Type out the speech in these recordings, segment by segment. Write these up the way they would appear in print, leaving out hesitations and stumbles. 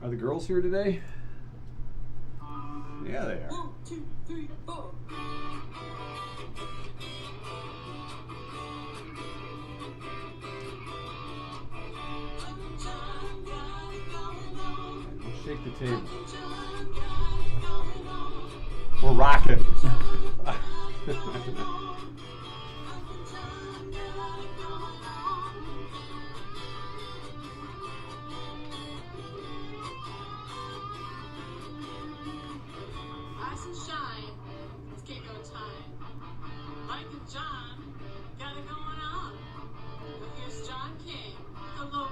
Are the girls here today? Yeah, they are. 1, 2, 3, 4. Shake the table. We're rocking. Rise and shine. It's Kiko time. Mike and John got it going on. But here's John King, the local,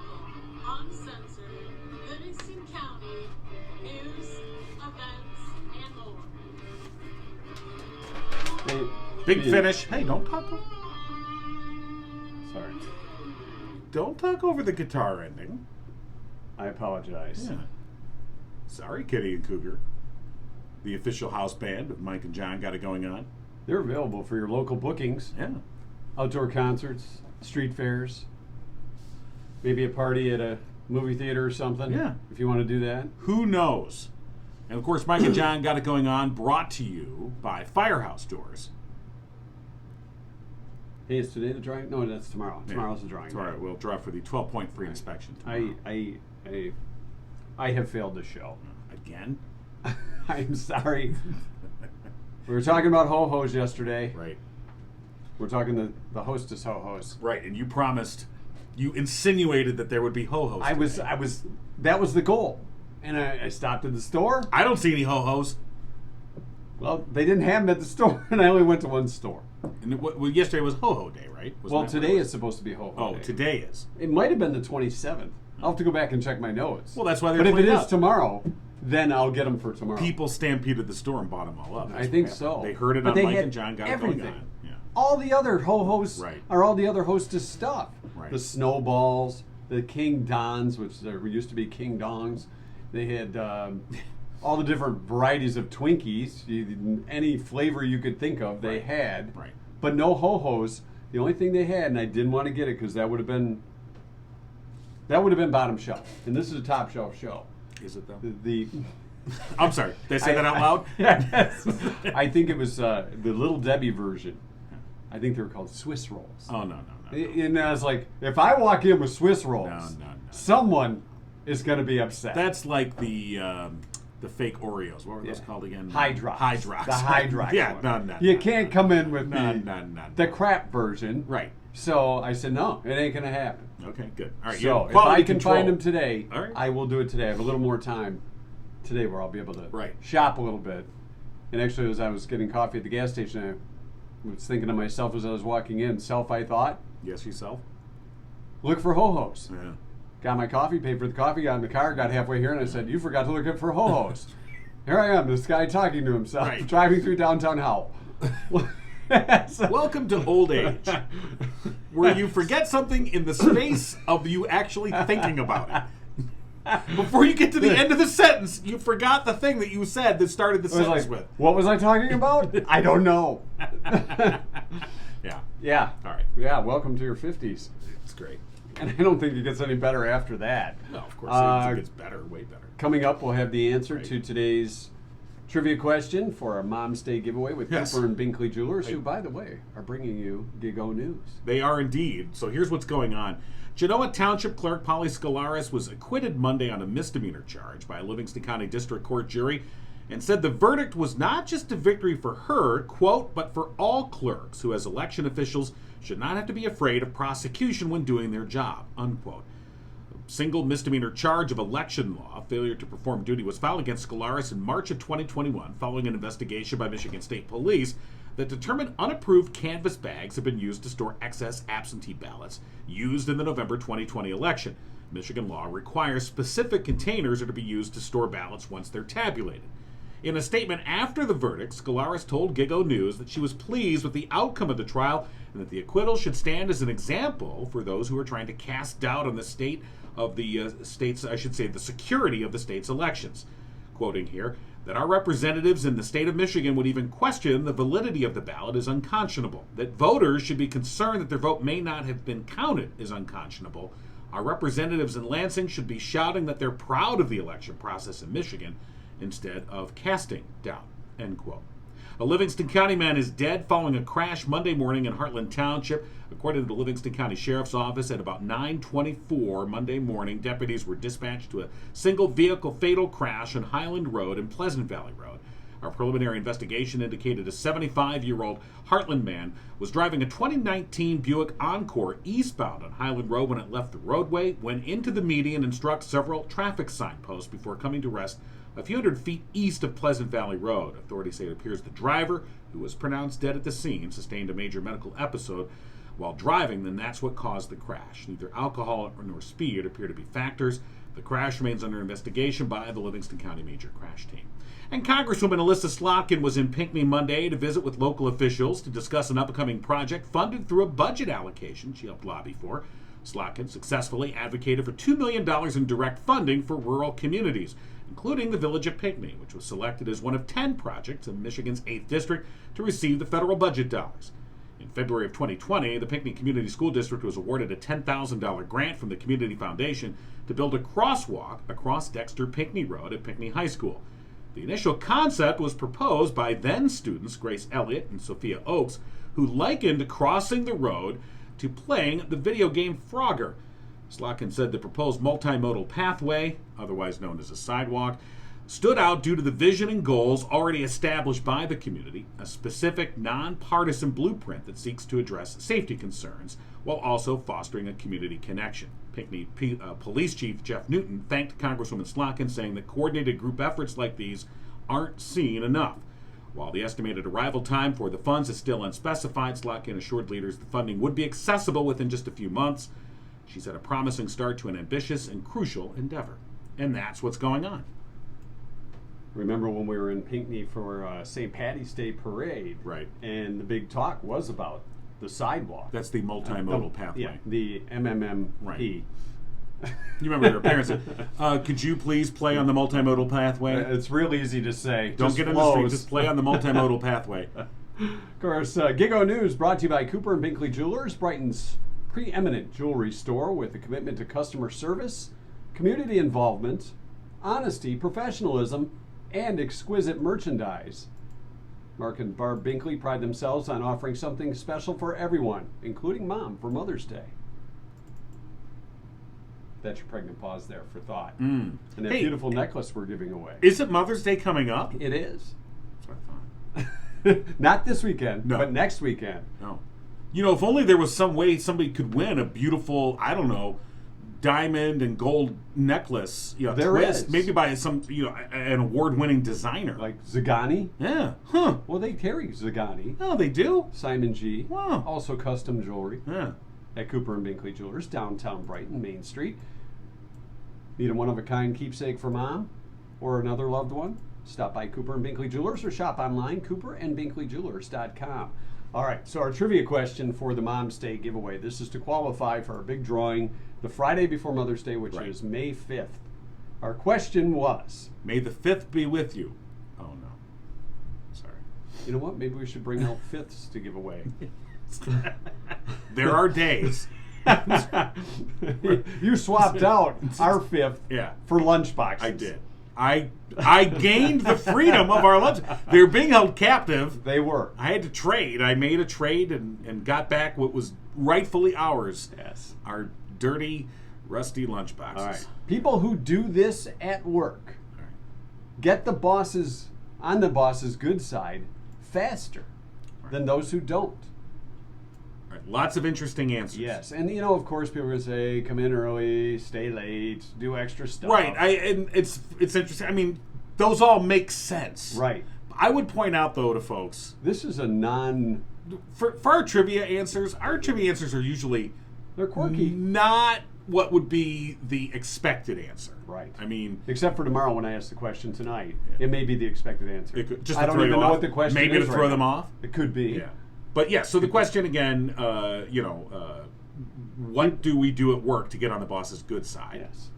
uncensored, Livingston County news, events, and more. Big finish. Hey, don't talk over... Sorry. Don't talk over the guitar ending. I apologize. Yeah. Sorry, Kitty and Cougar. The official house band of Mike and John got it going on. They're available for your local bookings. Yeah. Outdoor concerts, street fairs, maybe a party at a movie theater or something. Yeah. If you want to do that. Who knows? And of course, Mike and John got it going on, brought to you by Firehouse Doors. Hey, is today the drawing? No, that's tomorrow. Tomorrow's the drawing. Tomorrow we'll draw for the 12-point free inspection. Tomorrow. I have failed the show. Again? I'm sorry. We were talking about ho-hos yesterday. Right. We're talking the hostess ho-hos. Right, and you promised, you insinuated that there would be ho-hos today. That was the goal. And I stopped at the store. I don't see any ho-hos. Well, they didn't have them at the store, and I only went to one store. And yesterday was ho-ho day, right? Well, today is supposed to be ho-ho day. Today is. It might have been the 27th. I'll have to go back and check my notes. Well, that's why they're But if it cleaned is up. tomorrow, then I'll get them for tomorrow. People stampeded the store and bought them all up. That's I think what so. happened. They heard it But on they Mike had and John got everything. it going on. Yeah. All the other ho-hos Right. are all the other hostess stuff. Right. The snowballs, the King Dons, which there used to be King Dongs. They had all the different varieties of Twinkies. Any flavor you could think of, they had. Right. But no ho-hos. The only thing they had, and I didn't want to get it because that would have been bottom shelf. And this is a top shelf show. Is it though? The I'm sorry. Did I say that out loud? Yes. I think it was the Little Debbie version. I think they were called Swiss rolls. Oh, no. And I was like, if I walk in with Swiss rolls, No. someone is going to be upset. That's like the fake Oreos. What were those called again? Hydrox. Hydrox. The Hydrox Yeah, one. no. You can't come in with No. the crap version. Right. So I said, no, it ain't going to happen. Okay, good. All right. So if quality I can control. find them today, All right. I will do it today. I have a little more time today where I'll be able to Right. shop a little bit. And actually, as I was getting coffee at the gas station, I was thinking to myself as I was walking in, I thought, Yes, yourself? look for ho-hos. Yeah. Got my coffee, paid for the coffee, got in the car, got halfway here, and I said, you forgot to look up for ho-hos. Here I am, this guy talking to himself, Right. driving through downtown Howell. Welcome to old age, where you forget something in the space of you actually thinking about it. Before you get to the end of the sentence, you forgot the thing that you said that started the I was sentence like, with. what was I talking about? I don't know. Yeah. Yeah. All right. Yeah, welcome to your 50s. It's great. And I don't think it gets any better after that. No, of course. It gets better, way better. Coming up, we'll have the answer Right. to today's trivia question for our Mom's Day giveaway with Yes. Cooper and Binkley Jewelers, who, by the way, are bringing you Gigo News. They are indeed. So here's what's going on. Genoa Township Clerk Polly Scolaris was acquitted Monday on a misdemeanor charge by a Livingston County District Court jury and said the verdict was not just a victory for her, quote, but for all clerks who, as election officials, should not have to be afraid of prosecution when doing their job, unquote. A single misdemeanor charge of election law, failure to perform duty, was filed against Scolaris in March of 2021 following an investigation by Michigan State Police that determined unapproved canvas bags have been used to store excess absentee ballots used in the November 2020 election. Michigan law requires specific containers are to be used to store ballots once they're tabulated. In a statement after the verdict, Scolaris told Gigo News that she was pleased with the outcome of the trial and that the acquittal should stand as an example for those who are trying to cast doubt on the state of the state's, I should say, the security of the state's elections. Quoting here, that our representatives in the state of Michigan would even question the validity of the ballot is unconscionable. That voters should be concerned that their vote may not have been counted is unconscionable. Our representatives in Lansing should be shouting that they're proud of the election process in Michigan instead of casting doubt, end quote. A Livingston County man is dead following a crash Monday morning in Heartland Township. According to the Livingston County Sheriff's Office, at about 9:24 Monday morning, deputies were dispatched to a single vehicle fatal crash on Highland Road and Pleasant Valley Road. Our preliminary investigation indicated a 75-year-old Heartland man was driving a 2019 Buick Encore eastbound on Highland Road when it left the roadway, went into the median, and struck several traffic signposts before coming to rest a few hundred feet east of Pleasant Valley Road. Authorities say it appears the driver, who was pronounced dead at the scene, sustained a major medical episode while driving, then that's what caused the crash. Neither alcohol nor speed appear to be factors. The crash remains under investigation by the Livingston County Major Crash Team. And Congresswoman Alyssa Slotkin was in Pinckney Monday to visit with local officials to discuss an upcoming project funded through a budget allocation she helped lobby for. Slotkin successfully advocated for $2 million in direct funding for rural communities, including the village of Pinckney, which was selected as one of 10 projects in Michigan's 8th District to receive the federal budget dollars. In February of 2020, the Pinckney Community School District was awarded a $10,000 grant from the Community Foundation to build a crosswalk across Dexter Pinckney Road at Pinckney High School. The initial concept was proposed by then students Grace Elliott and Sophia Oakes, who likened crossing the road to playing the video game Frogger. Slotkin said the proposed multimodal pathway, otherwise known as a sidewalk, stood out due to the vision and goals already established by the community, a specific nonpartisan blueprint that seeks to address safety concerns while also fostering a community connection. Pinckney Police Chief Jeff Newton thanked Congresswoman Slotkin, saying that coordinated group efforts like these aren't seen enough. While the estimated arrival time for the funds is still unspecified, Slotkin assured leaders the funding would be accessible within just a few months. She said a promising start to an ambitious and crucial endeavor. And that's what's going on. Remember when we were in Pinckney for St. Patty's Day Parade? Right. And the big talk was about the sidewalk. That's the multimodal pathway. Yeah, the MMMP. Right. You remember your parents said, could you please play on the multimodal pathway? It's real easy to say. Don't get in the street, just play on the multimodal pathway. Of course, Gigo News brought to you by Cooper and Binkley Jewelers, Brighton's preeminent jewelry store with a commitment to customer service, community involvement, honesty, professionalism, and exquisite merchandise. Mark and Barb Binkley pride themselves on offering something special for everyone, including Mom, for Mother's Day. That's your pregnant pause there for thought. And that beautiful necklace we're giving away. Isn't Mother's Day coming up? It is. That's what I thought. Not this weekend, No. but next weekend. No. You know, if only there was some way somebody could win a beautiful, I don't know, diamond and gold necklace. You know, There twist, is. maybe by some, an award-winning designer. Like Zagani. Yeah. Huh. Well, they carry Zagani. Oh, they do? Simon G. Wow. Also custom jewelry Yeah. at Cooper and Binkley Jewelers, downtown Brighton, Main Street. Need a one-of-a-kind keepsake for Mom or another loved one? Stop by Cooper and Binkley Jewelers or shop online, cooperandbinkleyjewelers.com. All right, so our trivia question for the Mom's Day giveaway. This is to qualify for our big drawing the Friday before Mother's Day, which Right. is May 5th. Our question was... May the 5th be with you. Oh, no. Sorry. You know what? Maybe we should bring out fifths to give away. There are days. You swapped out our fifth Yeah. for lunchboxes. I did. I gained the freedom of our lunch. They were being held captive. They were. I had to trade. I made a trade and got back what was rightfully ours. Yes. Our dirty, rusty lunchboxes. All right. People who do this at work All right. get the bosses on the boss's good side faster than those who don't. All right. Lots of interesting answers. Yes, and of course, people are going to say, come in early, stay late, do extra stuff. Right. And it's interesting. I mean, those all make sense. Right. I would point out, though, to folks, This is a for our trivia answers are usually they're quirky. not what would be the expected answer. Right. I mean, Except for tomorrow when I ask the question tonight. It may be the expected answer. it could, just I to don't throw even you know off. what the question Maybe is to right throw now. them off. It could be. Yeah. But yeah, so the question again, what do we do at work to get on the boss's good side? Yes.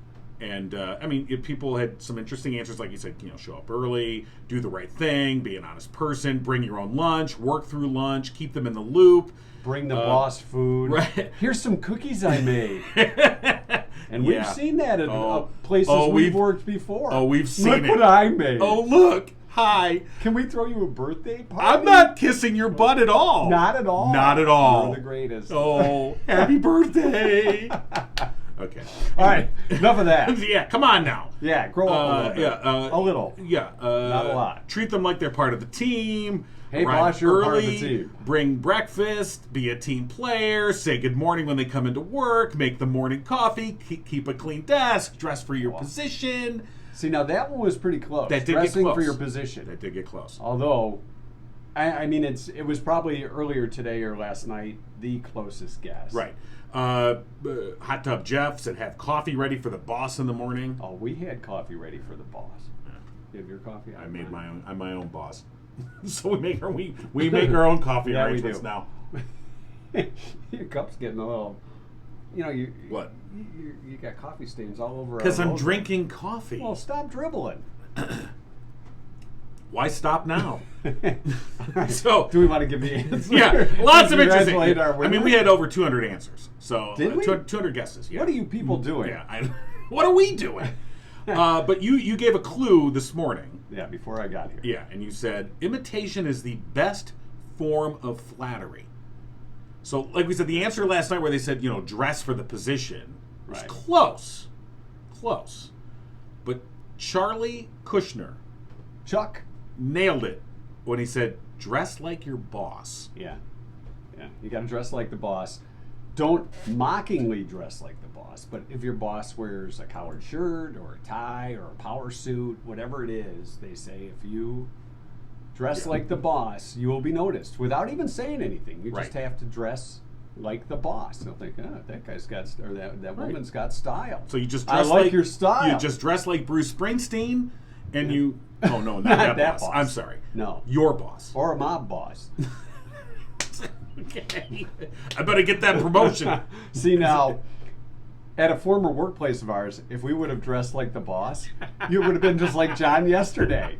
And I mean, if people had some interesting answers, like you said, show up early, do the right thing, be an honest person, bring your own lunch, work through lunch, keep them in the loop. Bring the boss food. Right. Here's some cookies I made. And we've seen that at places we've worked before. Oh, we've seen it. Look what I made. Oh, look. Hi. Can we throw you a birthday party? I'm not kissing your butt at all. Not at all. Not at all. You're the greatest. Oh, happy birthday. Okay. All right. Enough of that. Yeah, come on now. Yeah, grow up a little bit. A little. Yeah. Not a lot. Treat them like they're part of the team. Hey, Arrive boss, you're early, part of the team. Bring breakfast. Be a team player. Say good morning when they come into work. Make the morning coffee. Keep a clean desk. Dress for your position. See, now that one was pretty close. That did Dressing get close. for your position. That did get close. Although, I mean, it was probably earlier today or last night the closest guess. Right. Hot Tub Jeff said have coffee ready for the boss in the morning. Oh, we had coffee ready for the boss. Yeah. You have your coffee? I made my own. I'm my own boss. So we make our own coffee arrangements now. Your cup's getting a little. You what? You got coffee stains all over. Because I'm drinking coffee. Well, stop dribbling. Why stop now? So, do we want to give the answer? Yeah, lots of interesting. I mean, we had over 200 answers. So did we? 200 guesses. Yeah. What are you people doing? Yeah, what are we doing? But you gave a clue this morning. Yeah, before I got here. Yeah, and you said imitation is the best form of flattery. So, like we said, the answer last night where they said, dress for the position was close. Close. But Charlie Kushner Chuck nailed it when he said, dress like your boss. Yeah. Yeah. You got to dress like the boss. Don't mockingly dress like the boss, but if your boss wears a collared shirt or a tie or a power suit, whatever it is, they say if you dress like the boss, you will be noticed without even saying anything. You just have to dress like the boss. They'll think, that guy's got, or that woman's got style. So you just dress I like your style. You just dress like Bruce Springsteen, and you. Oh no, not that boss. I'm sorry. No, your boss or a mob boss. Okay, I better get that promotion. See now, at a former workplace of ours, if we would have dressed like the boss, you would have been just like John yesterday.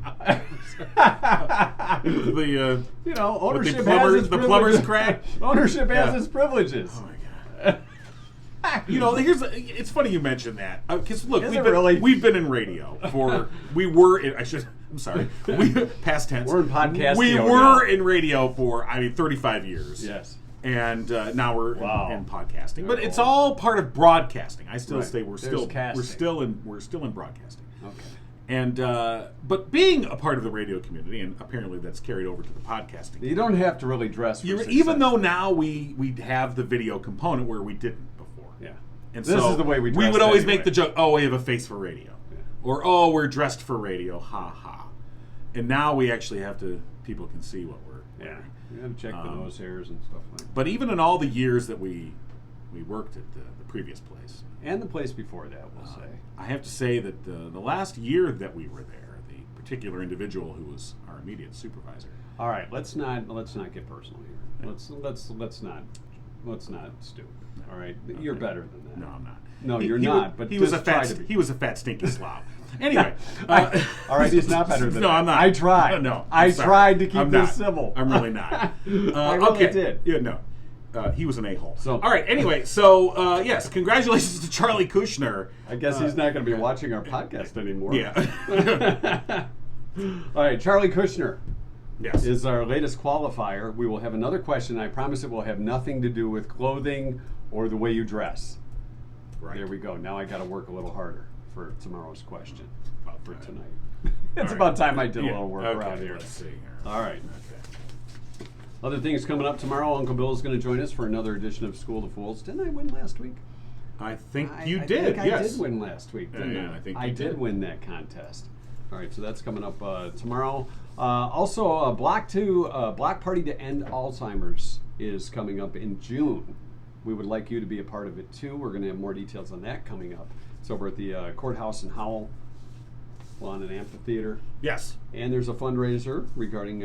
Ownership has its the plumber's crack. Ownership has its privileges. Oh my god. It's funny you mentioned that because look, we've been in radio for past tense. We're in podcasting. We were in radio for 35 years. Yes. And now we're in podcasting, but it's all part of broadcasting. I still say we're still in broadcasting. Okay. And but being a part of the radio community, and apparently that's carried over to the podcasting. You don't have to really dress for success. Even though now we have the video component where we didn't before. Yeah. And this is the way we dress. We would always make the joke, we have a face for radio. Yeah. Or, we're dressed for radio, ha ha. And now we actually people can see what we're wearing. You got to check the nose hairs and stuff like that. But even in all the years that we worked at the previous place. And the place before that, we'll say. I have to say that the last year that we were there, the particular individual who was our immediate supervisor. All right, let's not get personal here. Let's not stoop. All right, you're better than that. No, I'm not. No, you're not. But he was a fat stinky slob. Anyway, all right, he's not better than no, that. I'm not. I tried. No, I tried to keep this civil. I'm really not. I really did. Yeah, no. He was an a-hole. So, all right, anyway, so yes, congratulations to Charlie Kushner. I guess he's not going to be watching our podcast anymore. Yeah. All right, Charlie Kushner yes. is our latest qualifier. We will have another question. I promise it will have nothing to do with clothing or the way you dress. Right. There we go. Now I got to work a little harder for tomorrow's question. For tonight. It's right. about time I did a little work around here. Let's see here. All right. Okay. Other things coming up tomorrow. Uncle Bill is going to join us for another edition of School of Fools. Didn't I win last week? I think you I did. Think yes. I did win last week. Didn't I? I think I you did win that contest. All right, so that's coming up tomorrow. Also, a block party to end Alzheimer's is coming up in June. We would like you to be a part of it too. We're going to have more details on that coming up. It's over at the courthouse in Howell, on an amphitheater. Yes. And there's a fundraiser regarding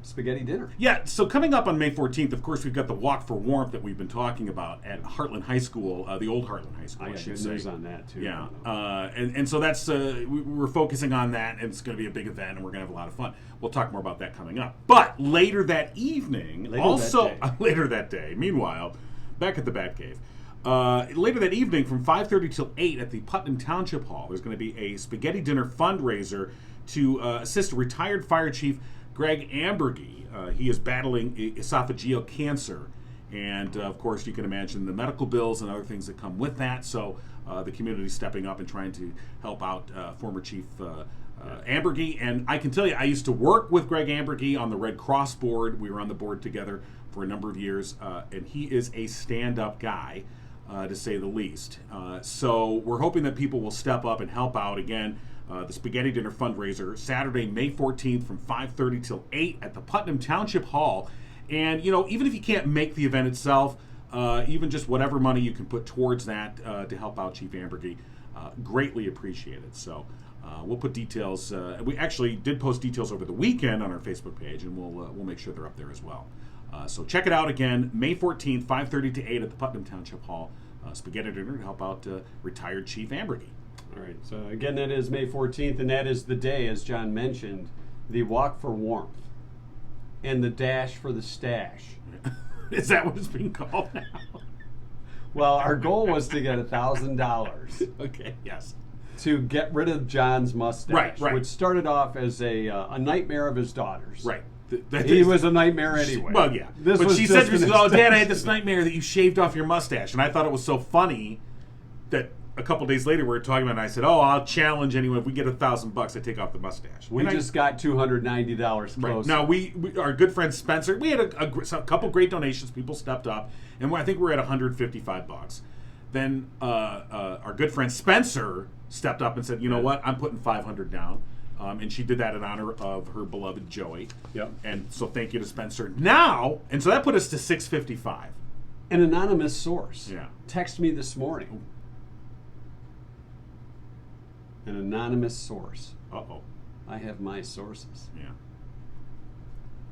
spaghetti dinner. Yeah, so coming up on May 14th, of course, we've got the Walk for Warmth that we've been talking about at Heartland High School, the old Heartland High School, I should say. News on that, too. Yeah, and so that's, we're focusing on that, and it's going to be a big event, and we're going to have a lot of fun. We'll talk more about that coming up. But later that evening, later that day, meanwhile, back at the Batcave, Later that evening, from 5:30 till 8 at the Putnam Township Hall, there's going to be a spaghetti dinner fundraiser to assist retired Fire Chief Greg Ambergy. He is battling esophageal cancer. And, of course, you can imagine the medical bills and other things that come with that. So the community is stepping up and trying to help out former Chief Ambergy. And I can tell you, I used to work with Greg Ambergy on the Red Cross board. We were on the board together for a number of years. And he is a stand-up guy, to say the least. So we're hoping that people will step up and help out. Again, the Spaghetti Dinner fundraiser, Saturday, May 14th from 5:30 till 8 at the Putnam Township Hall. And, you know, even if you can't make the event itself, even just whatever money you can put towards that to help out Chief Ambergy, greatly appreciated. So we'll put details. We actually did post details over the weekend on our Facebook page, and we'll make sure they're up there as well. So check it out again, May 14th, 5:30 to 8 at the Putnam Township Hall. Spaghetti dinner to help out retired Chief Ambergy. All right. So again, that is May 14th, and that is the day, as John mentioned, the Walk for Warmth. And the dash for the stash. Is that what it's being called now? Well, our goal was to get $1,000. Okay, yes. To get rid of John's mustache, Right. which started off as a nightmare of his daughter's. Right. He was a nightmare anyway. Well, yeah. This but was she just said to me, an "Oh, Dad, I had extension. this nightmare that you shaved off your mustache," and I thought it was so funny that a couple days later we were talking about it, and I said, "Oh, I'll challenge anyone if we get $1,000, I take off the mustache." We just got $290 close. Right. Now, we our good friend Spencer, we had a couple great donations. People stepped up, and I think we're at $155. Then our good friend Spencer stepped up and said, "You know what? I'm putting $500 down," and she did that in honor of her beloved Joey. Yep. And so thank you to Spencer. Now, and so that put us to $655. An anonymous source texted me this morning. An anonymous source. Uh-oh. I have my sources. Yeah.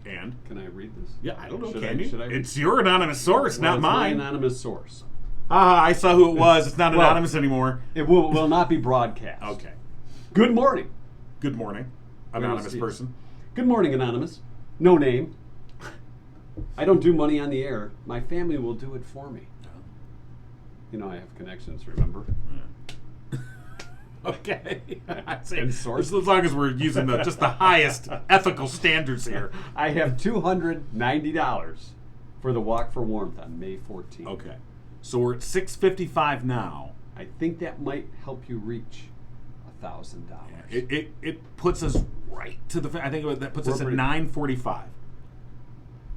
And? Can I read this? Yeah, I don't know. Should Can you? Should I read? It's your anonymous source, Well, not it's my mine. anonymous source. I saw who it was. It's not Well, anonymous anymore. It will not be broadcast. Okay. Good morning. Good morning, anonymous person. Good morning, anonymous. No name. I don't do money on the air. My family will do it for me. You know I have connections, remember? Okay. And source. As long as we're using just the highest ethical standards here. I have $290 for the Walk for Warmth on May 14th. Okay. So we're at $655 now. I think that might help you reach $1,000. It puts us right to the. I think that puts us at pretty- $945.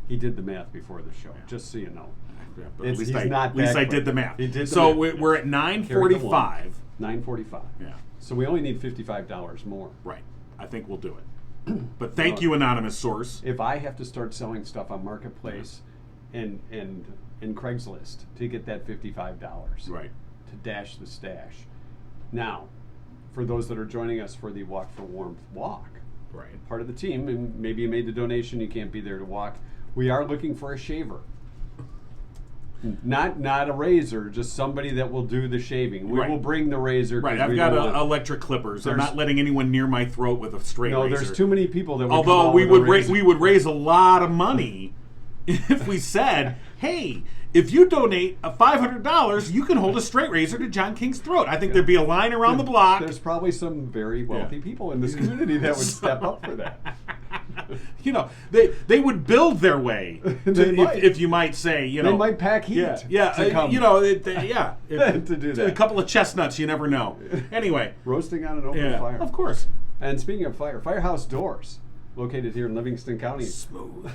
He did the math before the show, just so you know. Yeah, but It's- at least he's I, not at least that I quick. did the math. He did the so math. we're at Carry the 945. $945. Yeah. So we only need $55 more. Right. I think we'll do it. But thank you, anonymous source. If I have to start selling stuff on Marketplace and Craigslist to get that $55 Right. to dash the stash. Now, for those that are joining us for the Walk for Warmth walk, Right. part of the team, and maybe you made the donation, you can't be there to walk, we are looking for a shaver. Not a razor, just somebody that will do the shaving. We Right. will bring the razor. 'cause Right. I've we got don't want- electric clippers. I'm There's- not letting anyone near my throat with a straight No, razor. there's too many people that would come Although out we with a would razor. we would raise a lot of money if we said, "Hey, if you donate a $500, you can hold a straight razor to John King's throat." I think there'd be a line around the block. There's probably some very wealthy people in this community that would step up for that. You know, they would build their way. They might. If you might say, you know, They might pack heat. Yeah, to come. you know, To do that. A couple of chestnuts, you never know. Anyway, Roasting on an open fire. of course. And speaking of fire, Firehouse Doors, located here in Livingston County. Smooth.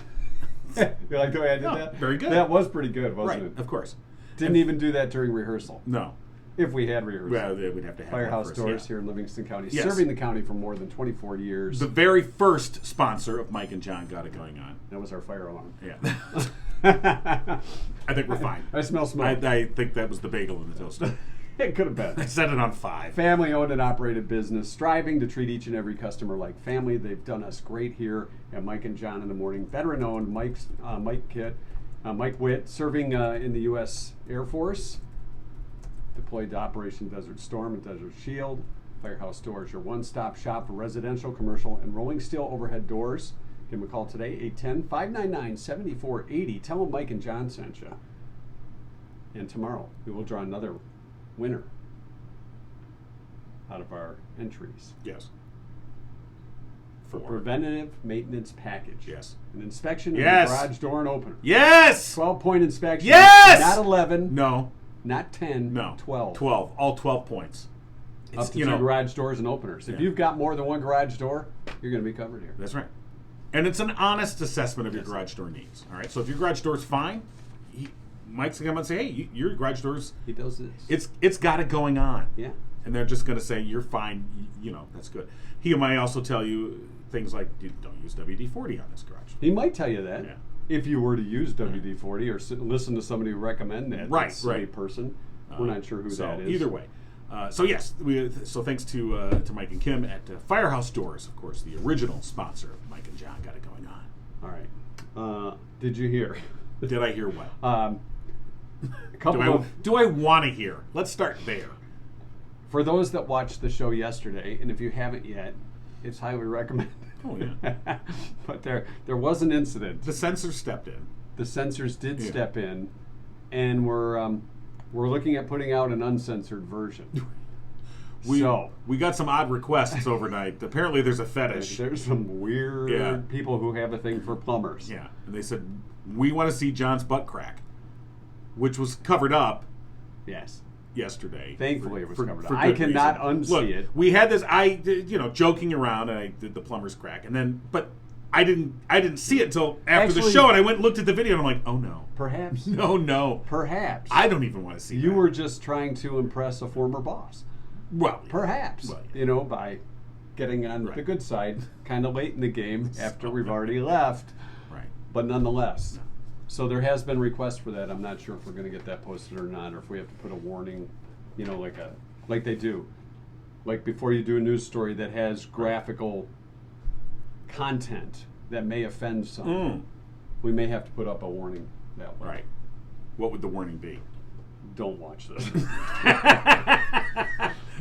You like the way I did No, that? very good. That was pretty good, wasn't Right, it? of course. Didn't even do that during rehearsal. No. If we had rehearsal. Well, we'd have to have Firehouse one first, Doors yeah. here in Livingston County, Yes. serving the county for more than 24 years. The very first sponsor of Mike and John Got It Going On. That was our fire alarm. Yeah. I think we're fine. I smell smoke. I think that was the bagel in the toaster. It could have I been. set it on 5. Family owned and operated business, striving to treat each and every customer like family. They've done us great here at Mike and John in the Morning. Veteran owned, Mike Witt, serving in the U.S. Air Force. Deployed to Operation Desert Storm and Desert Shield. Firehouse Doors, your one-stop shop for residential, commercial, and rolling steel overhead doors. Give them a call today, 810-599-7480. Tell them Mike and John sent you. And tomorrow we will draw another winner out of our entries. Yes. For preventative maintenance package. Yes. An inspection of Yes. the garage door and opener. Yes! 12-point inspection. Yes! Not 11. No. Not 10. No. 12. 12. All 12 points. Up to 2 garage doors and openers. If Yeah. you've got more than one garage door, you're going to be covered here. That's right. And it's an honest assessment of your garage door needs. All right. So if your garage door's fine, Mike's going to come and say, hey, your garage door's... He does this. It's got it going on. Yeah. And they're just going to say, you're fine. That's good. He might also tell you things like, don't use WD-40 on this garage. He might tell you that. Yeah. If you were to use WD-40 or listen to somebody recommend that. Right, that's right. A person. We're not sure who that is. Either way. So thanks to Mike and Kim at Firehouse Doors, of course, the original sponsor of Mike and John Got It Going On. All right. Did you hear? Did I hear what? A couple Do I want to hear? Let's start there. For those that watched the show yesterday, and if you haven't yet, it's highly recommended. Oh yeah. But there was an incident. The censors stepped in. The censors did step in, and we're looking at putting out an uncensored version. We got some odd requests overnight. Apparently, there's a fetish. There's some weird people who have a thing for plumbers. Yeah, and they said we want to see John's butt crack, which was covered up. Yes. Yesterday. Thankfully, it was covered up. For I good cannot reason. unsee it. We had this. Joking around, and I did the plumber's crack, and then, but I didn't see it until after the show, and I went and looked at the video, and I'm like, oh no. Perhaps. No. Perhaps. I don't even want to see. You that. were just trying to impress a former boss. Well, perhaps. Well, yeah. By getting on the good side, kind of late in the game after we've already left. Right. But nonetheless. No. So there has been requests for that. I'm not sure if we're going to get that posted or not, or if we have to put a warning, like they do. Like before you do a news story that has graphical content that may offend some, we may have to put up a warning that way. Right. What would the warning be? Don't watch this.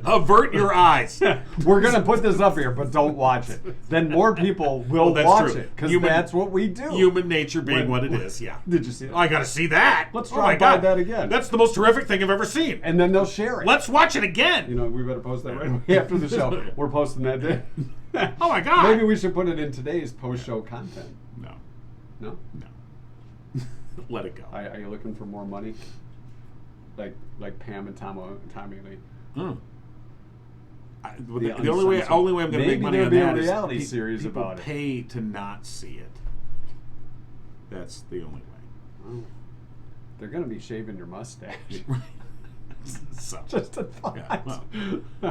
Avert your eyes. We're going to put this up here, but don't watch it. Then more people will watch it, because that's what we do. Human nature being what it is, yeah. Did you see that? I got to see that. Let's try by that again. That's the most horrific thing I've ever seen. And then they'll share it. Let's watch it again. We better post that right away after the show. We're posting that day. Oh my God. Maybe we should put it in today's post-show content. No. No? No. Let it go. Are you looking for more money? Like Pam and Tommy Lee? The only way I'm going to make money on that is reality series people about it. Pay to not see it. That's the only way. Oh. They're going to be shaving your mustache. So, just a thought. Yeah, well,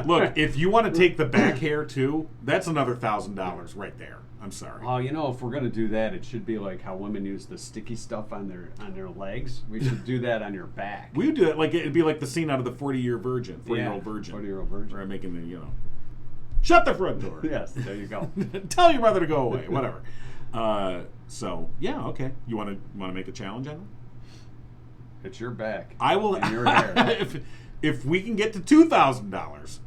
look, if you want to take the back hair too, that's another $1,000 right there. I'm sorry. Oh, if we're going to do that, it should be like how women use the sticky stuff on their legs. We should do that on your back. We would do it like it'd be like the scene out of the 40-year-old virgin. 40-year-old virgin. Where I'm making the shut the front door. Yes, there you go. Tell your mother to go away. Whatever. So yeah, okay. You want to make a challenge on it? It's your back. I will. And your hair. if we can get to $2,000.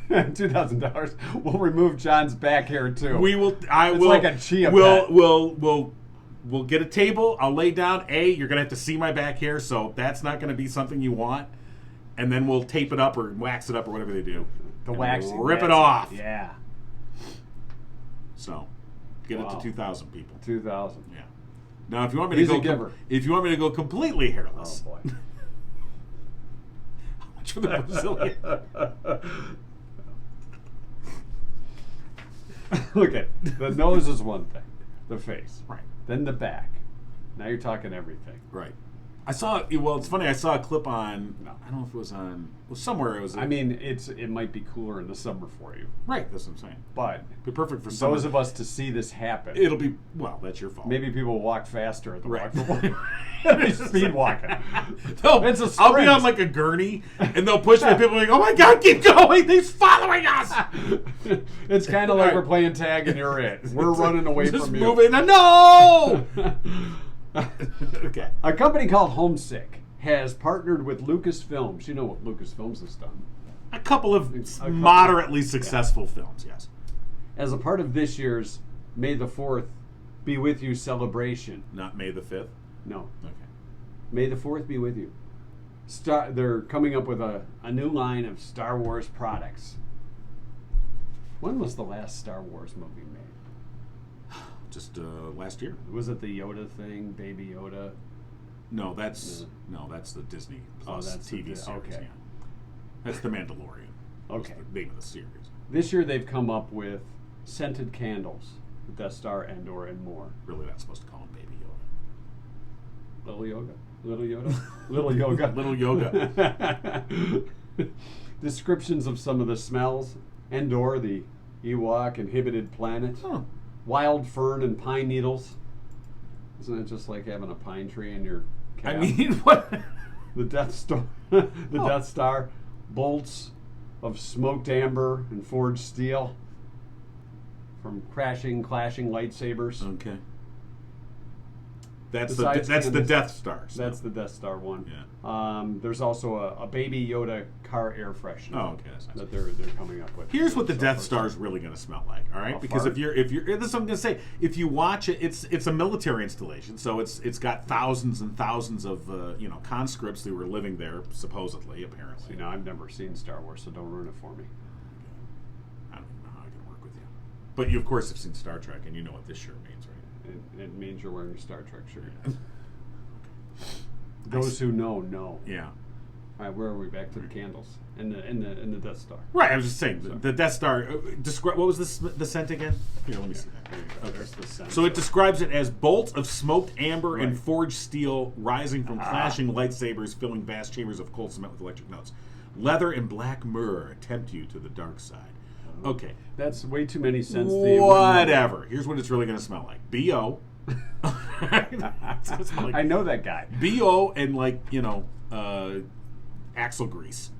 $2,000. We'll remove John's back hair too. We will. It's like a chia pet. We'll get a table. I'll lay down. You're gonna have to see my back hair, so that's not gonna be something you want. And then we'll tape it up or wax it up or whatever they do. The waxing. Rip it off. Yeah. So, get it to 2,000 people. 2,000. Yeah. Now, if you want me to go completely hairless. Oh boy. How much for the Brazilian? Look at the nose is one thing, the face, right? Then the back. Now you're talking everything, right? I saw. Well, it's funny. I saw a clip on. I don't know if it was on. Well, somewhere it was. I mean, it might be cooler in the summer for you, right? That's what I'm saying. But be perfect for summer. Those of us to see this happen. It'll be that's your fault. Maybe people will walk faster at the walk for walk. Speed walking. I'll be on like a gurney, and they'll push me. And people are like, "Oh my God, keep going! He's following us!" It's kind of like we're playing tag, and you're it. We're running away from you. Moving. No. Okay. A company called Homesick has partnered with Lucasfilms. You know what Lucasfilms has done? A couple of moderately successful films, yes. As a part of this year's May the 4th Be With You celebration. Not May the 5th? No. Okay. May the 4th be with you. they're coming up with a new line of Star Wars products. When was the last Star Wars movie made? Just last year. Was it the Yoda thing, Baby Yoda? No, that's the Disney Plus that's TV series. okay. Yeah. That's the Mandalorian. Okay. That's the name of the series. This year they've come up with scented candles, the Death Star, Endor, and more. Really not supposed to call him Baby Yoda. Little Yoga? Little Yoda? Little Yoga. Little Yoga. Descriptions of some of the smells. Endor, the Ewok inhibited planet. Huh. Wild fern and pine needles. Isn't it just like having a pine tree in your cab? I mean, what? The Death Star. Death Star. Bolts of smoked amber and forged steel from clashing lightsabers. Okay. That's Besides the candles, Death Star. So. That's the Death Star one. Yeah. There's also a Baby Yoda car air freshener. Oh, okay. That's nice. That they're coming up with. Here's what the So Death first- Star is really going to smell like, all right? A Because fart? if you're this is what I'm going to say. If you watch it, it's a military installation, so it's got thousands and thousands of conscripts who were living there supposedly, apparently. See, now I've never seen Star Wars, so don't ruin it for me. I don't even know how I can work with you. But you, of course, have seen Star Trek, and you know what this shirt means, right? It means you're wearing a Star Trek shirt. Those who know. Yeah. All right, where are we? Back to the candles and the Death Star. Right, I was just saying, the Death Star, describe, what was the scent again? Here, let me see that. There you go. There's the scent. So it describes it as bolts of smoked amber and Right. forged steel rising from clashing lightsabers, filling vast chambers of cold cement with electric notes. Leather and black myrrh tempt you to the dark side. Okay. That's way too many scents. Whatever. Here's what it's really going to smell like. B.O. It's gonna smell like I know that guy. B.O. and axle grease.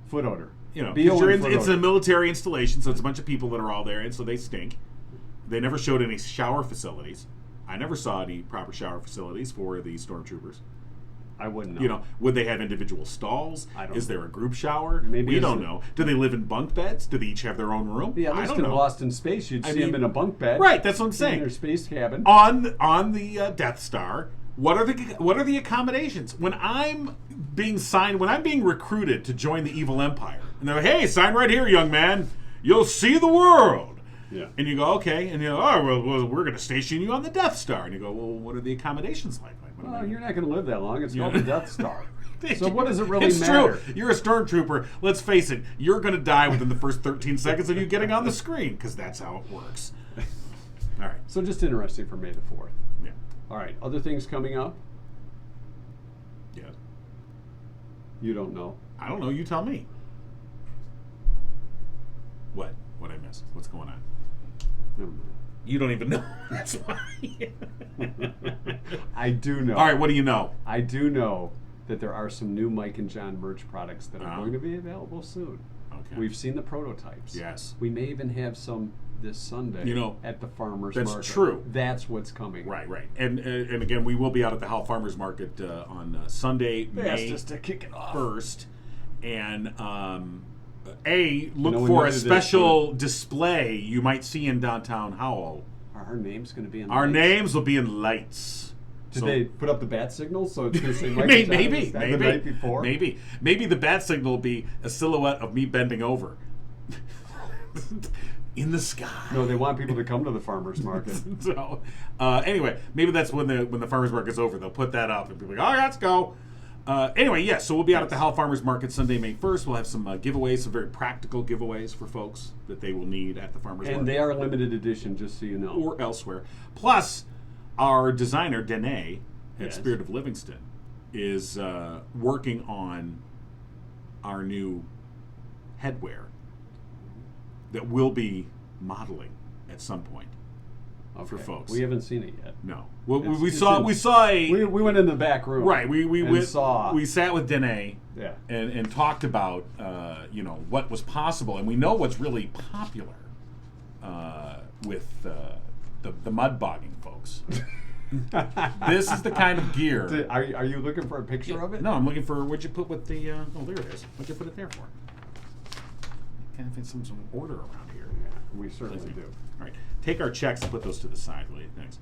Foot odor. Because B.O. and foot it's a odor. military installation, so it's a bunch of people that are all there, and so they stink. They never showed any shower facilities. I never saw any proper shower facilities for the stormtroopers. I wouldn't know. Would they have individual stalls? I don't Is know. there a group shower? Maybe We it's don't a- know. Do they live in bunk beds? Do they each have their own room? Yeah, at I least don't in know. Lost in Space, you'd I see him mean- in a bunk bed. Right, that's what I'm In saying. their space cabin. On the Death Star, what are the accommodations? When I'm being recruited to join the evil empire, and they're like, "Hey, sign right here, young man. You'll see the world." Yeah. And you go, "Okay," and you go, "Oh, well, we're going to station you on the Death Star." And you go, "Well, what are the accommodations like?" Well, you're not going to live that long. It's called Yeah. the Death Star. So what does it really It's matter? true. You're a stormtrooper. Let's face it. You're going to die within the first 13 seconds of you getting on the screen, because that's how it works. All right. So just interesting for May the 4th. Yeah. All right, other things coming up? Yeah. You don't know. I don't know. You tell me. What? What I miss? What's going on? Never mind. You don't even know. That's why. I do know. All right. What do you know? I do know that there are some new Mike and John merch products that are Uh-huh. going to be available soon. Okay. We've seen the prototypes. Yes. We may even have some this Sunday at the farmers that's market. true. That's what's coming. Right. And again, we will be out at the Howell Farmers Market on Sunday, They asked May us to kick it off. 1st, and look when for we a did this, special display you might see in downtown Howell. Are our names going to be in Our lights? names will be in lights. Did So- they put up the bat signals so it's going to say Mike and John maybe instead of the night before? maybe the bat signal will be a silhouette of me bending over in the sky. No, they want people to come to the farmers market. So anyway, maybe that's when the farmers market's over. They'll put that up and be like, "Oh, let's go." Anyway, yes. So we'll be out at the Howell Farmers Market Sunday, May 1st. We'll have some giveaways, some very practical giveaways for folks that they will need at the farmers market And they are limited edition, just so you know. or elsewhere. Plus, our designer Danae at Yes. Spirit of Livingston is working on our new headwear that we'll be modeling at some point for Okay. folks. We haven't seen it yet. No, well, It's- we it's saw in- we saw a We went in the back room. right. We and went, saw. we sat with Danae Yeah. and talked about what was possible, and we know what's really popular with the mud bogging folks. This is the kind of gear. Are you looking for a picture of it? No, I'm looking for. What'd you put with the? Oh, there it is. What'd you put it there for? Can't find some order around here. Yeah, we certainly do. All right, take our checks and put those to the side, will you? Thanks.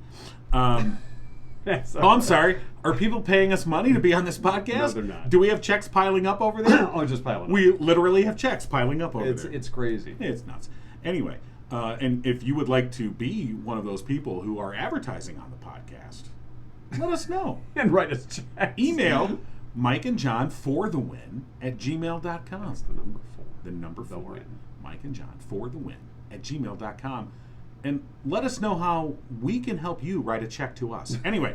Oh, I'm sorry. Are people paying us money to be on this podcast? No, they're not. Do we have checks piling up over there? Oh, just piling up. We literally have checks piling up over there. It's crazy. It's nuts. Anyway, and if you would like to be one of those people who are advertising on the podcast, let us know. And write us checks. Email Mike and John for the win at gmail.com. That's the number 4. The number 4. win. Mike and John for the win at gmail.com. And let us know how we can help you write a check to us. Anyway,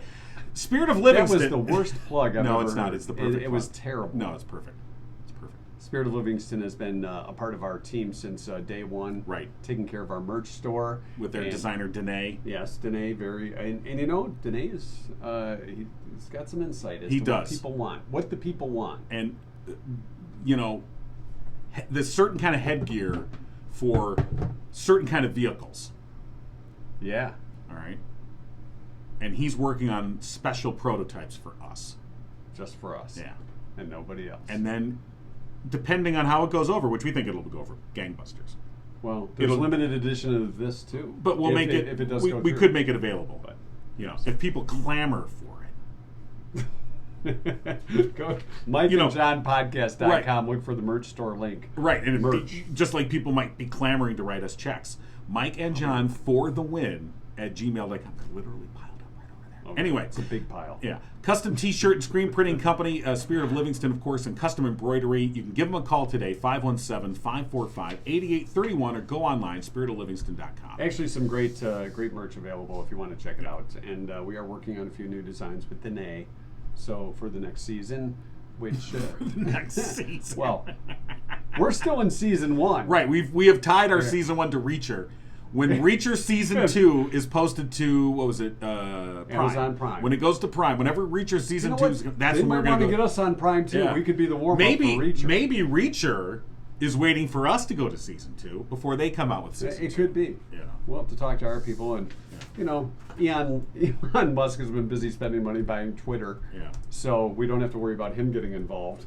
Spirit of Livingston. That was the worst plug I've No, ever it's not. heard. It's the perfect It was plug. terrible. No, it's perfect. It's perfect. Spirit of Livingston has been a part of our team since day one. Right. Taking care of our merch store. With their And- designer, Danae. Yes, Danae, and you know, Danae is, he's got some insight as He to does. what people want. What the people want. And, you know, there's certain kind of headgear for certain kind of vehicles. Yeah. All right. And he's working on special prototypes for us. Just for us. Yeah. And nobody else. And then, depending on how it goes over, which we think it'll go over gangbusters. well, there's a it'll- limited edition of this too. But we'll If make it. if it does we go we through. could make it available, but if people clamor for it, Go MikeandJohnPodcast.com. Look for the merch store link. right? And Merch. just like people might be clamoring to write us checks, Mike and John for the win at gmail.com. They're literally piled up right over there. Oh, Anyway, it's a big pile. yeah, custom T-shirt and screen printing company, Spirit of Livingston, of course, and custom embroidery. You can give them a call today, 517-545-8831, or go online, spiritoflivingston.com. Actually, some great merch available if you want to check it out. And we are working on a few new designs with Danae. So for the next season, which Next season. well, we're still in season 1. Right, we have tied our Yeah. season 1 to Reacher. When Reacher season 2 is posted to, what was it? Prime. Amazon Prime. When it goes to Prime, whenever Reacher You season know 2 what? is, that's they when we're might going want to to go. get us on Prime too. Yeah. We could be the warm maybe, up for Reacher. Maybe Reacher is waiting for us to go to season 2 before they come out with season 2. It could be. Yeah. We'll have to talk to our people, and you know, Elon Musk has been busy spending money buying Twitter, Yeah. so we don't have to worry about him getting involved.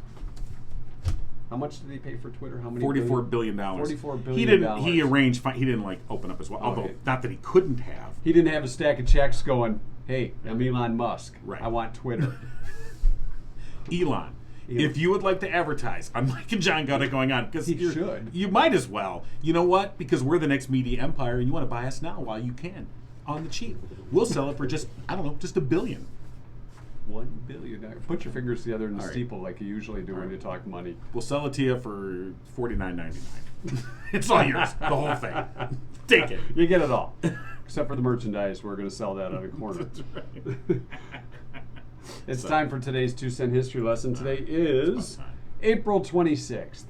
How much did he pay for Twitter? How many? $44 billion. $44 billion. He didn't. He arranged. He didn't like open up his. Although Okay. not that he couldn't have. He didn't have a stack of checks going, hey, I'm Elon Musk. Right. I want Twitter. Elon, if you would like to advertise on Mike and John Got It Going On, because He should. You might as well. You know what? Because we're the next media empire, and you want to buy us now while you can, on the cheap. We'll sell it for just just $1 billion. $1 billion. Put your fingers together in the All right. steeple like you usually do when you talk money. We'll sell it to you for $49.99. It's all yours, the whole thing. Take it. You get it all. Except for the merchandise, we're going to sell that on a corner. It's So- time for today's 2-cent history lesson. Today is fun time. April 26th.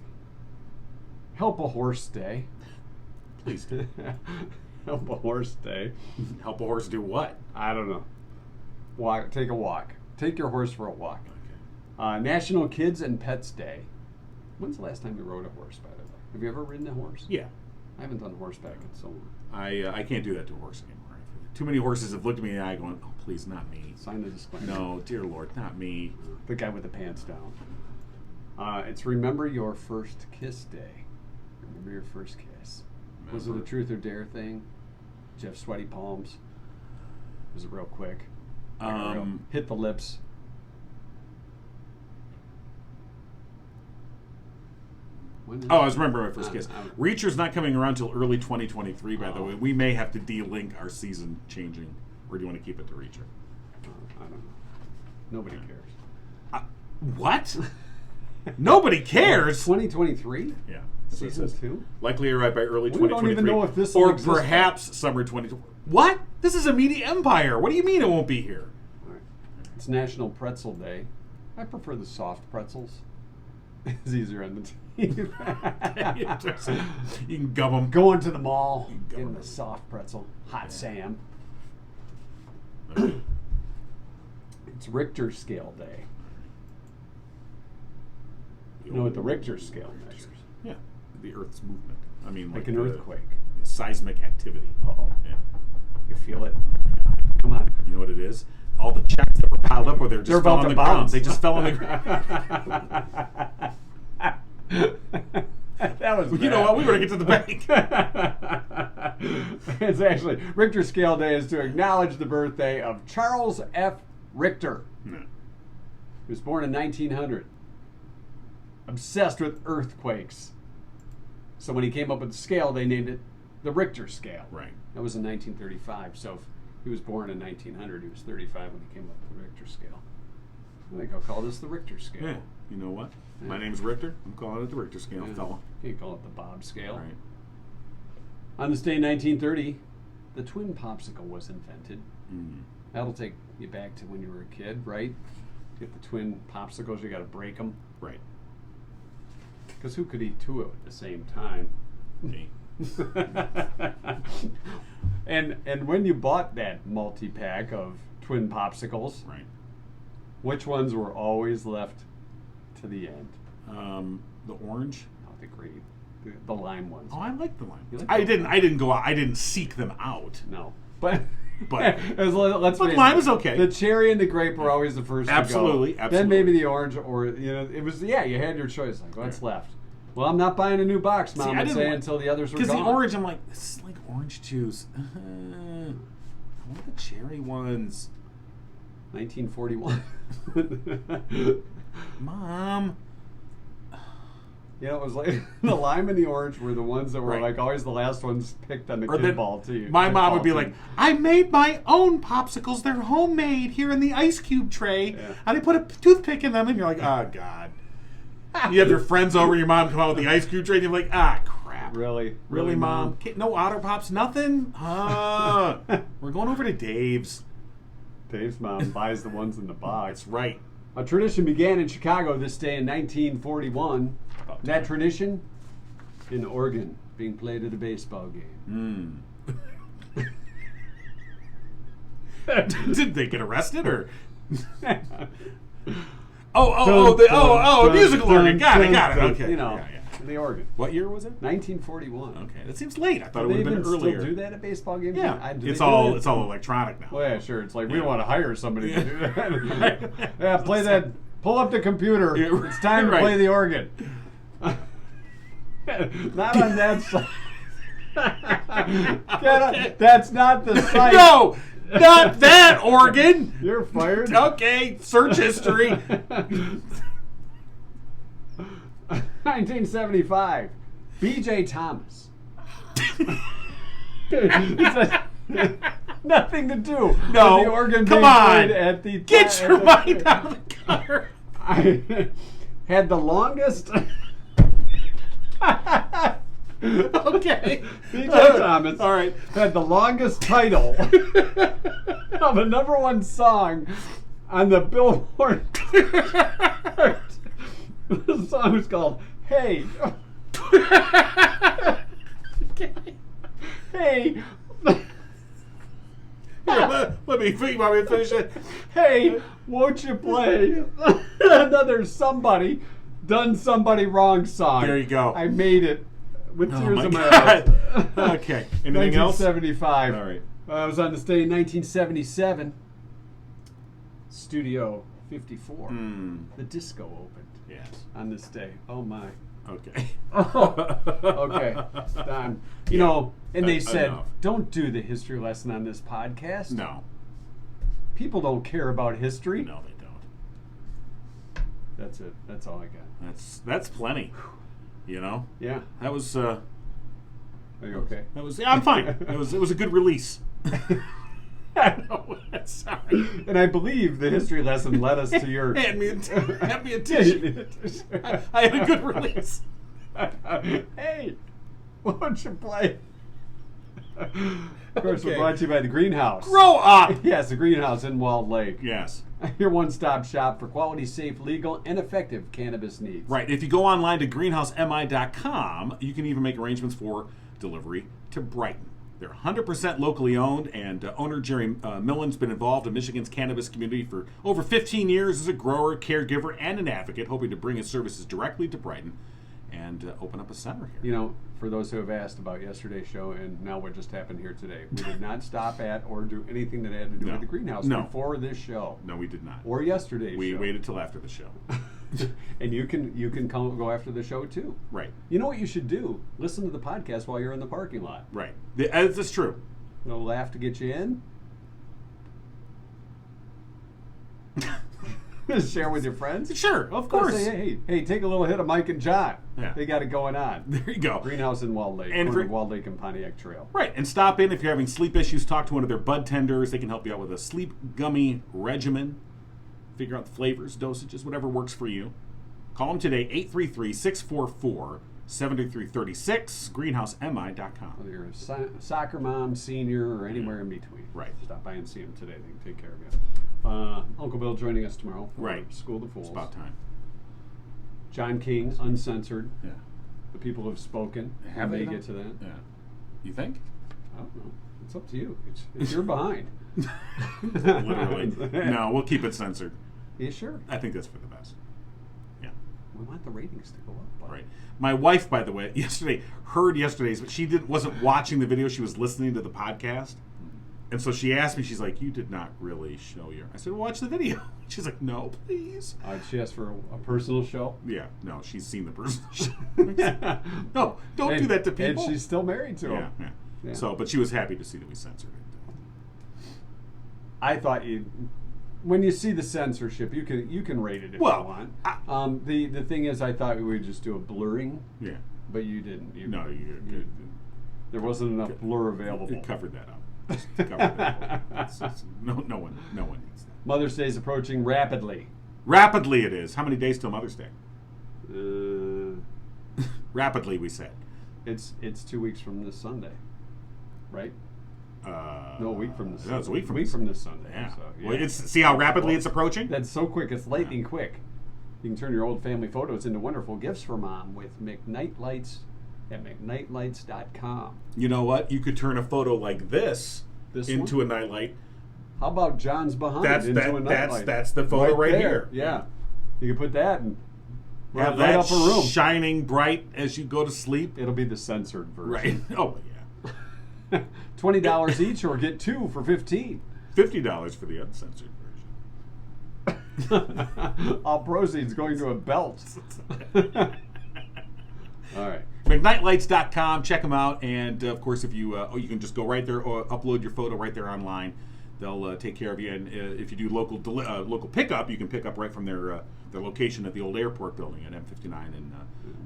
Help a Horse Day. Please do. Help a Horse Day. Help a horse do what? I don't know. Walk. Take a walk. Take your horse for a walk. Okay. National Kids and Pets Day. When's the last time you rode a horse, by the way? Have you ever ridden a horse? Yeah. I haven't done horseback in so long. I can't do that to a horse anymore. Too many horses have looked at me in the eye going, oh, please, not me. Sign the disclaimer. No, dear Lord, not me. The guy with the pants down. It's Remember Your First Kiss Day. Remember your first kiss. Was it a Remember. truth or dare thing? Did you have sweaty palms? Was it real quick? Hit the lips. When is Oh, I it? was remembering my first kiss. Reacher's not coming around till early 2023, by the Oh. way. We may have to de-link our season changing. Or do you want to keep it to Reacher? I don't know. Nobody cares. What? Nobody cares? 2023? Yeah. Season 2? Likely arrive by early We don't 2023. even know if this will or exist by- perhaps summer 2020. What? This is a media empire. What do you mean it won't be here? All right. It's National Pretzel Day. I prefer the soft pretzels. It's easier on the teeth. You can gum them. Going to the mall, You go. getting the soft pretzel. Hot Sam. It's Richter Scale Day. You know what the Richter scale measures? Yeah, the Earth's movement. I mean, Like like an the earthquake. seismic activity. Uh-oh. Yeah. You feel it? Come on. You know what it is? All the checks that were piled up were there just They're fell about on to the ground. bounce. They just fell on the ground. That was You know bad. what? We better get to the bank. It's actually Richter Scale Day is to acknowledge the birthday of Charles F. Richter. No. He was born in 1900. Obsessed with earthquakes. So when he came up with the scale, they named it the Richter Scale. Right. That was in 1935. So if he was born in 1900, he was 35 when he came up with the Richter Scale. I think I'll call this the Richter Scale. Yeah. You know what? Yeah. My name's Richter. I'm calling it the Richter Scale, fella. Can't call it the Bob Scale. Right. On this day in 1930, the twin popsicle was invented. Mm. That'll take you back to when you were a kid, right? Get the twin popsicles, you got to break them. Right. Because who could eat two at the same time? Me. And when you bought that multi-pack of twin popsicles, Right. which ones were always left to the end? The orange. Not the green, the lime ones. Oh, I like the lime. You like I the didn't. I didn't go out. I didn't seek them out. No, but But- let's but face lime it, is okay. The cherry and the grape were always the first Absolutely, to go. absolutely. Then maybe the orange, or it was you had your choice. Like what's left? Well, I'm not buying a new box, Mom. I would didn't say want- until the others were Because gone. the orange, I'm like, this is like orange juice. I want the cherry ones. 1941. Mom. You know, it was like the lime and the orange were the ones that were Right. like always the last ones picked on the Or kid then ball too. My mom would be Ball like, team. I made my own popsicles. They're homemade here in the ice cube tray. Yeah. And I put a toothpick in them. And you're like, oh, God. You have your friends over, your mom come out with the ice cube tray. And you're like, ah, crap. Really, Really, Mom? No Otter Pops? Nothing? We're going over to Dave's. Dave's mom buys the ones in the box. That's right. A tradition began in Chicago this day in 1941. That tradition in Oregon, being played at a baseball game. Did they get arrested or? Dun, musical dun, organ. Got it. dun. Okay. You know, Yeah, yeah. the organ. What year was it? 1941. Okay, that seems late. I thought Do it they would have even been earlier. still do that at baseball games? Yeah, Do they it's do all that? it's all electronic now. Well, yeah, sure. It's like we Yeah. don't want to hire somebody to do Yeah. that. Yeah, play that. Pull up the computer. Yeah, It's time to right. play the organ. Not on that side. That's not the site. No, not that organ. You're fired. Okay, search history. 1975. B.J. Thomas. Nothing to do with No, the organ come being on. played at the Get your mind out of the gutter. I had the longest. Okay. B.J. Thomas All right. had the longest title of a #1 song on the Billboard chart. The song was called "Hey." Hey. Here, let me finish it. Hey, won't you play another somebody done somebody wrong song? There you go. I made it with Oh tears my in my God. eyes. Okay. Anything else? 1975. All right. I was on this day in 1977. Studio 54. The disco opened Yes. on this day. Oh my. Okay. Okay. Don. You know, and they said, Enough. don't do the history lesson on this podcast. No. People don't care about history. No, they don't. That's it. That's all I got. That's plenty. You know. Yeah. That was. Are you okay? That was. Yeah, I'm fine. It was a good release. Sorry. And I believe the history lesson led us to your. Hand me a tissue. I had a good release. Hey, won't you play? Of course, we're Okay. brought to you by the Greenhouse. Grow up. Yes, the Greenhouse in Walled Lake. Yes. Your one-stop shop for quality, safe, legal, and effective cannabis needs. Right. If you go online to greenhousemi.com, you can even make arrangements for delivery to Brighton. They're 100% locally owned, and owner Jerry Millen's been involved in Michigan's cannabis community for over 15 years as a grower, caregiver, and an advocate, hoping to bring his services directly to Brighton and open up a center here. You know, for those who have asked about yesterday's show and now what just happened here today, we did not stop at or do anything that had to do No. with the Greenhouse No. before this show No, we did not. or yesterday's We show. waited till after the show. And you can go after the show too. Right. You know what you should do? Listen to the podcast while you're in the parking lot. Right. That's true. It'll laugh to get you in. Share with your friends. Sure, of course. Say, hey, take a little hit of Mike and John. Yeah. They got it going on. There you go. Greenhouse in Walled Lake, And corner of Walled Lake and Pontiac Trail. Right, and stop in if you're having sleep issues. Talk to one of their bud tenders. They can help you out with a sleep gummy regimen. Figure out the flavors, dosages, whatever works for you. Call them today, 833-644-7336, greenhousemi.com. Whether you're a soccer mom, senior, or anywhere in between. Right. Stop by and see them today. They can take care of you. Uncle Bill joining us tomorrow for Right. School of the Fools. It's about time. John King, uncensored. Yeah. The people have spoken. Have we they may though? get to that. Yeah. You think? I don't know. It's up to you. It's you're behind. Literally. No, we'll keep it censored. You sure? I think that's for the best. Yeah. We want the ratings to go up. But Right. My wife, by the way, heard yesterday's, but she wasn't watching the video. She was listening to the podcast. And so she asked me, she's like, you did not really show your... I said, well, watch the video. She's like, no, please. She asked for a personal show. Yeah, no, she's seen the personal show. No, don't do that to people. And she's still married to him. Yeah. So, but she was happy to see that we censored it. I thought when you see the censorship, you can rate it if you want. The thing is, I thought we would just do a blurring. Yeah. But you didn't. No, you did. There wasn't enough blur available. You covered that up. No one needs that. Mother's Day is approaching rapidly. Rapidly it is. How many days till Mother's Day? Rapidly, we said. It's 2 weeks from this Sunday, right? No, a week from this. No, it's a week from this Sunday. Yeah. So, yeah. Well, see how rapidly it's approaching. That's so quick. It's lightning quick. You can turn your old family photos into wonderful gifts for mom with McKnight Lights at McKnightLights.com. You know what? You could turn a photo like this into a nightlight. How about John's behind into a nightlight? That's the photo right here. Yeah. You can put that and have right that up a room. Shining bright as you go to sleep. It'll be the censored version. Right. Oh, yeah. $20 each or get two for $15. $50 for the uncensored version. All proceeds going to a belt. All right. McKnightLights.com. Check them out. And, of course, if you you can just go right there or upload your photo right there online. They'll take care of you. And if you do local pickup, you can pick up right from their location at the old airport building at M59 in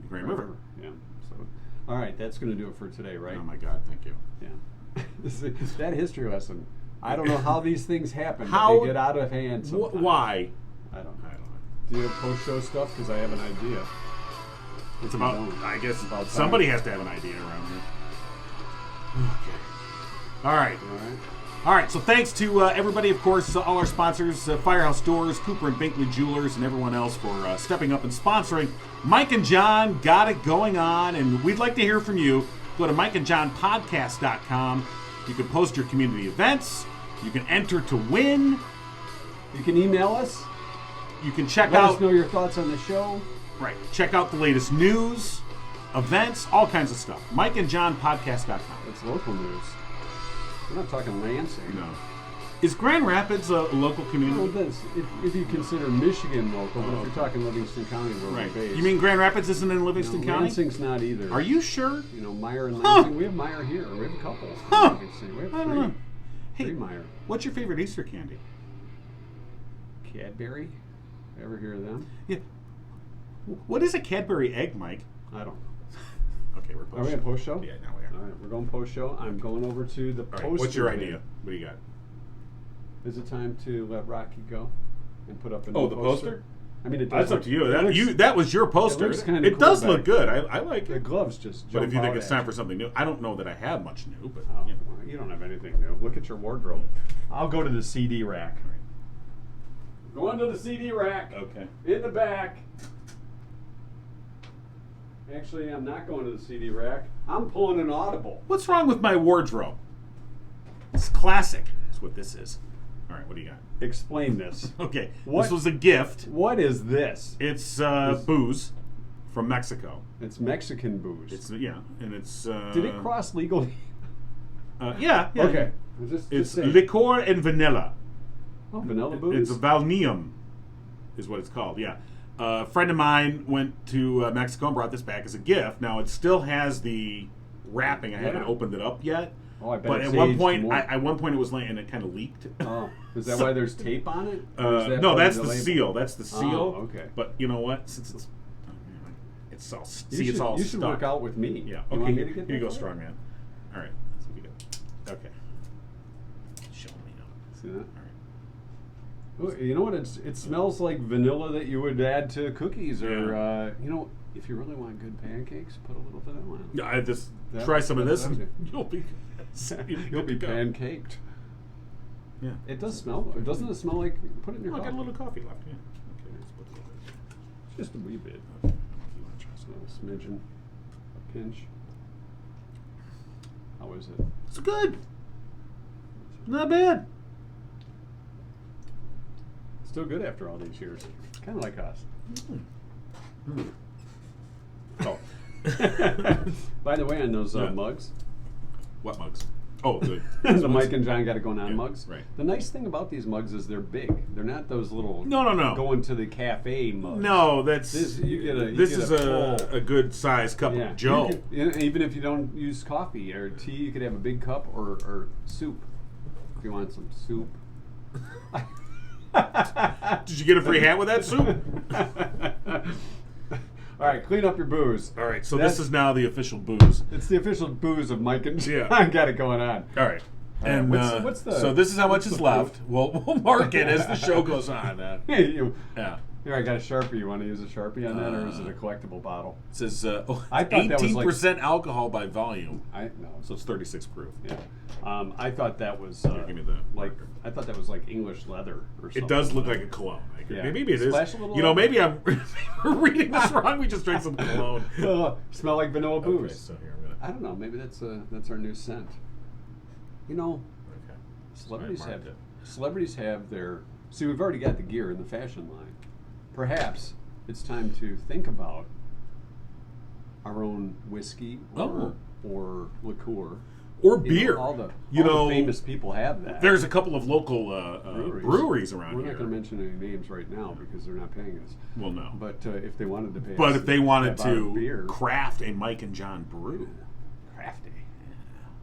Grand River. Yeah. So, all right. That's going to do it for today, right? Oh, my God. Thank you. Yeah. That history lesson. I don't know how these things happen. How but they get out of hand sometimes. Why? I don't know. Do you have post-show stuff? Because I have an idea. It's about, I guess, somebody has to have an idea around here. Okay. All right. All right, so thanks to everybody, of course, all our sponsors, Firehouse Stores, Cooper and Binkley Jewelers, and everyone else for stepping up and sponsoring. Mike and John got it going on, and we'd like to hear from you. Go to mikeandjohnpodcast.com. You can post your community events. You can enter to win. You can email us. You can check Let out... us know your thoughts on the show. Right. Check out the latest news, events, all kinds of stuff. mikeandjohnpodcast.com. It's local news. We're not talking Lansing. No. Is Grand Rapids a local community? Well, this, if you consider Michigan local, but if you're talking Livingston County, where we're based. You mean Grand Rapids isn't in Livingston County? Lansing's not either. Are you sure? You know, Meyer and Lansing. We have Meyer here. We have a couple. We have three. Hey, Three Meyer. What's your favorite Easter candy? Cadbury. Ever hear of them? Yeah. What is a Cadbury egg, Mike? I don't know. Okay, we're post-show. Are we at post-show? Yeah, now we are. All right, we're going post-show. I'm going over to the poster. What's your idea? What do you got? Is it time to let Rocky go and put up a new the poster? I mean, it That's does up to you. That was your poster. It looks kinda it cool does back look good. I like The it. gloves just jump But if you think out it's at time you. for something new, I don't know that I have much new. But Oh, yeah. well, you don't have anything new. Look at your wardrobe. I'll go to the CD rack. Going to the CD rack. Okay. In the back. Actually, I'm not going to the CD rack. I'm pulling an Audible. What's wrong with my wardrobe? It's classic. That's what this is. All right, what do you got? Explain this. Okay, What- this was a gift. What is this? It's booze from Mexico. It's Mexican booze. It's and it's. Did it cross legally? Yeah. Okay. It's liqueur and vanilla. Oh, vanilla booze? It's Valnium, is what it's called. Yeah, A friend of mine went to Mexico and brought this back as a gift. Now it still has the wrapping. I haven't opened it up yet. Oh, I bet But it's at one aged point, more. at one point it was laying and it kind of leaked. Oh, is that why there's tape on it? Or is that No, part of that's the label? seal. That's the seal. Oh, okay. But you know what? Since it's all it's all You should stuck. work out with me. Yeah. You Okay. want me Here, to get you that go, for strong man. All right. That's what we got. Okay. Show me now. See that? All right. Ooh, you know what? It smells like vanilla that you would add to cookies, or if you really want good pancakes, put a little vanilla in. Yeah, I just That- try some of that's this, what and I you'll be You'll be good to go. pancaked. Yeah. It does smell. Doesn't it smell like? Put it in your Oh, I got a coffee. little coffee left. Yeah. Okay. Let's put a little bit. Just a wee bit. Okay. You want to try So some? a smidgen, a pinch. How is it? It's good. Not bad. Still good after all these years. Kind of like us. Mm. Oh. By the way, on those Yeah. mugs, What mugs? Oh, good. the Mike and John got it going on Yeah, mugs. right. The nice thing about these mugs is they're big. They're not those little No. going to the cafe mugs. No, that's This you get a. You this get is full- a good sized cup Yeah. of Joe. You can- even if you don't use coffee or tea, you could have a big cup or soup. If you want some soup. Did you get a free hat with that soup? All right, clean up your booze. All right, so That's- this is now the official booze. It's the official booze of Mike and John. Yeah. Got it going on. All right. All right, And what's the- so this is how much what's is the left. We'll mark it as the show goes on. Hey, you. Yeah. Here, I got a Sharpie. You want to use a Sharpie on that, or is it a collectible bottle? It says I thought that was like- 18% alcohol by volume. No. So it's 36 proof. Yeah. I thought that was give me the like marker. I thought that was like English leather or something. It does look like a cologne. Yeah. Maybe it is. Splash a little You know, on it. maybe I'm reading this wrong. We just drank some cologne. Smell like vanilla booze. Okay, so here I'm gonna. I don't know. Maybe that's our new scent. You know, Okay. celebrities So I have marked celebrities have their. See, we've already got the gear in the fashion line. Perhaps it's time to think about our own whiskey or liqueur. Or You know, beer. all the You all know, the famous people have that. There's a couple of local breweries around We're here. not going to mention any names right now because they're not paying us. Well, no. But if they wanted to pay But us, if they wanted have our to beer, craft a Mike and John brew, crafty.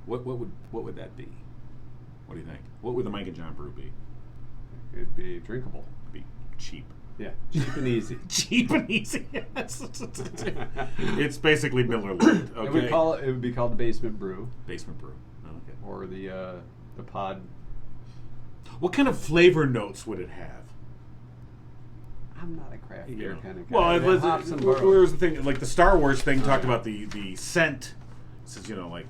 what would that be? What do you think? What would the Mike and John brew be? It'd be drinkable. It'd be cheap. Yeah, cheap and easy. Cheap and easy. It's basically Miller Lite. Okay. It would be called the Basement Brew Basement brew. Okay. or the Pod. What kind of flavor notes would it have? I'm not a craft You beer know. kind of guy. Well, It it hops and was, burrows. where's the thing? Like the Star Wars thing talked about the scent. It says, you know, like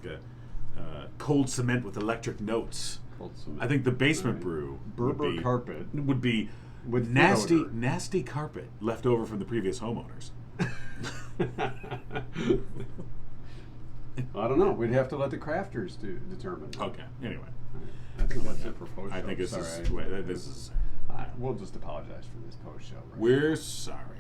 cold cement with electric notes. Cold cement. I think the Basement Right. brew Berber carpet. would be With nasty foot odor. nasty carpet left over from the previous homeowners. I don't know. We'd have to let the crafters determine. Okay. Anyway, I think that's it for post I show. think this Sorry. is this is. We'll just apologize for this post show. Right? We're sorry.